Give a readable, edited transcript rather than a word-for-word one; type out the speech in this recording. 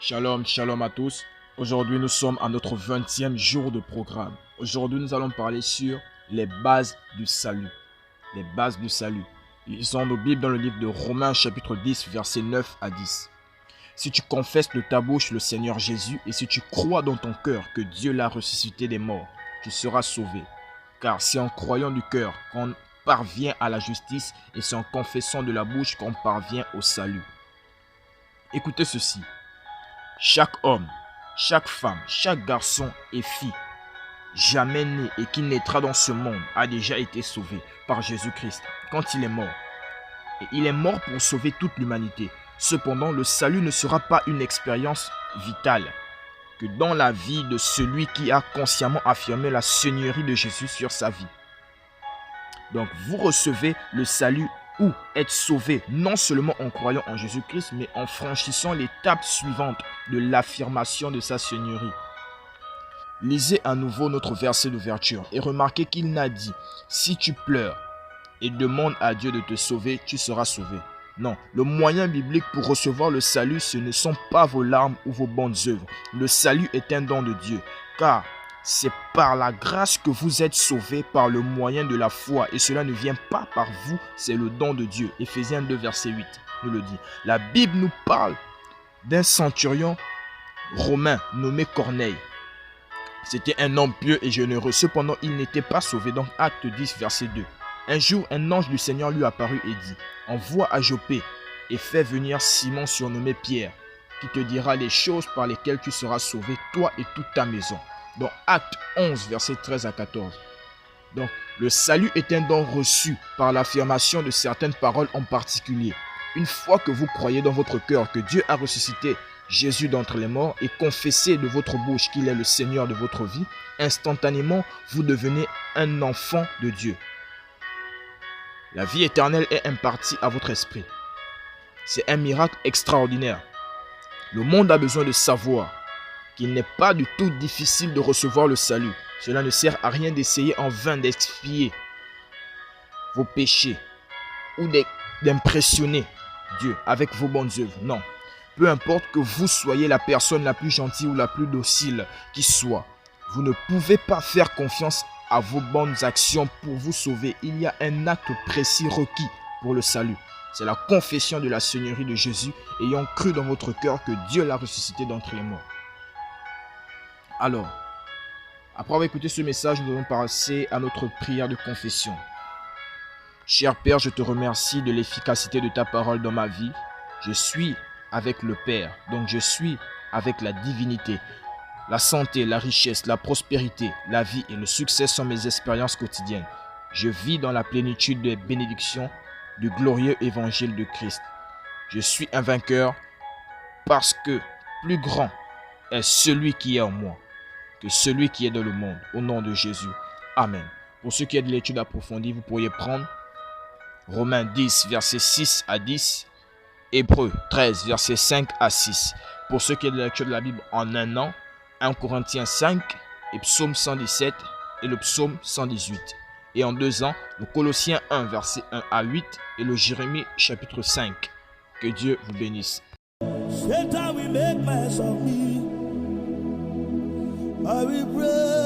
Shalom, shalom à tous. Aujourd'hui, nous sommes à notre 20e jour de programme. Aujourd'hui, nous allons parler sur les bases du salut. Les bases du salut. Lisons nos Bibles dans le livre de Romains chapitre 10, versets 9 à 10. Si tu confesses de ta bouche le Seigneur Jésus et si tu crois dans ton cœur que Dieu l'a ressuscité des morts, tu seras sauvé. Car c'est en croyant du cœur qu'on parvient à la justice et c'est en confessant de la bouche qu'on parvient au salut. Écoutez ceci. Chaque homme, chaque femme, chaque garçon et fille, jamais né et qui naîtra dans ce monde, a déjà été sauvé par Jésus-Christ quand il est mort. Et il est mort pour sauver toute l'humanité. Cependant, le salut ne sera pas une expérience vitale que dans la vie de celui qui a consciemment affirmé la seigneurie de Jésus sur sa vie. Donc, vous recevez le salut ou être sauvé non seulement en croyant en Jésus-Christ, mais en franchissant l'étape suivante de l'affirmation de sa seigneurie. Lisez à nouveau notre verset d'ouverture et remarquez qu'il n'a dit « Si tu pleures et demandes à Dieu de te sauver, tu seras sauvé ». Non, le moyen biblique pour recevoir le salut, ce ne sont pas vos larmes ou vos bonnes œuvres. Le salut est un don de Dieu, car c'est par la grâce que vous êtes sauvés par le moyen de la foi. Et cela ne vient pas par vous, c'est le don de Dieu. Éphésiens 2, verset 8 nous le dit. La Bible nous parle d'un centurion romain nommé Corneille. C'était un homme pieux et généreux. Cependant, il n'était pas sauvé. Donc, Acte 10, verset 2. Un jour, un ange du Seigneur lui apparut et dit « Envoie à Joppé et fais venir Simon surnommé Pierre, qui te dira les choses par lesquelles tu seras sauvé, toi et toute ta maison. » Dans Acte 11, versets 13 à 14. Donc, le salut est un don reçu par l'affirmation de certaines paroles en particulier. Une fois que vous croyez dans votre cœur que Dieu a ressuscité Jésus d'entre les morts et confessez de votre bouche qu'il est le Seigneur de votre vie, instantanément, vous devenez un enfant de Dieu. La vie éternelle est impartie à votre esprit. C'est un miracle extraordinaire. Le monde a besoin de savoir qu'il n'est pas du tout difficile de recevoir le salut. Cela ne sert à rien d'essayer en vain d'expier vos péchés ou d'impressionner Dieu avec vos bonnes œuvres. Non. Peu importe que vous soyez la personne la plus gentille ou la plus docile qui soit, vous ne pouvez pas faire confiance à vos bonnes actions pour vous sauver. Il y a un acte précis requis pour le salut. C'est la confession de la seigneurie de Jésus, ayant cru dans votre cœur que Dieu l'a ressuscité d'entre les morts. Alors, après avoir écouté ce message, nous allons passer à notre prière de confession. Cher Père, je te remercie de l'efficacité de ta parole dans ma vie. Je suis avec le Père, donc je suis avec la divinité. La santé, la richesse, la prospérité, la vie et le succès sont mes expériences quotidiennes. Je vis dans la plénitude des bénédictions du glorieux évangile de Christ. Je suis un vainqueur parce que plus grand est celui qui est en moi que celui qui est dans le monde. Au nom de Jésus. Amen. Pour ceux qui ont de l'étude approfondie, vous pourriez prendre Romains 10, versets 6 à 10, Hébreux 13, versets 5 à 6. Pour ceux qui ont de la lecture de la Bible en un an, 1 Corinthiens 5 et Psaume 117 et le Psaume 118. Et en 2 ans, le Colossiens 1, versets 1 à 8 et le Jérémie chapitre 5. Que Dieu vous bénisse. I will pray.